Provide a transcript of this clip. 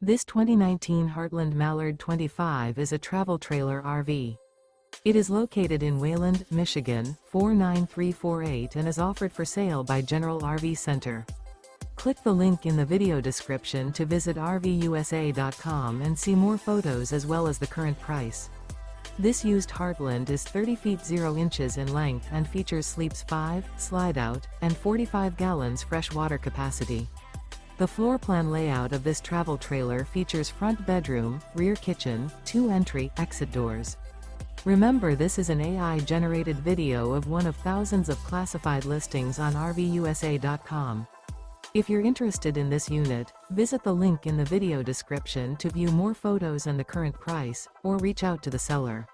This 2019 Heartland Mallard 25 is a travel trailer RV. It is located in Wayland, Michigan, 49348 and is offered for sale by General RV Center. Click the link in the video description to visit RVUSA.com and see more photos as well as the current price. This used Heartland is 30 feet 0 inches in length and features sleeps 5, slide-out, and 45 gallons fresh water capacity. The floor plan layout of this travel trailer features front bedroom, rear kitchen, 2 entry/exit doors. Remember, this is an AI-generated video of one of thousands of classified listings on RVUSA.com. If you're interested in this unit, visit the link in the video description to view more photos and the current price, or reach out to the seller.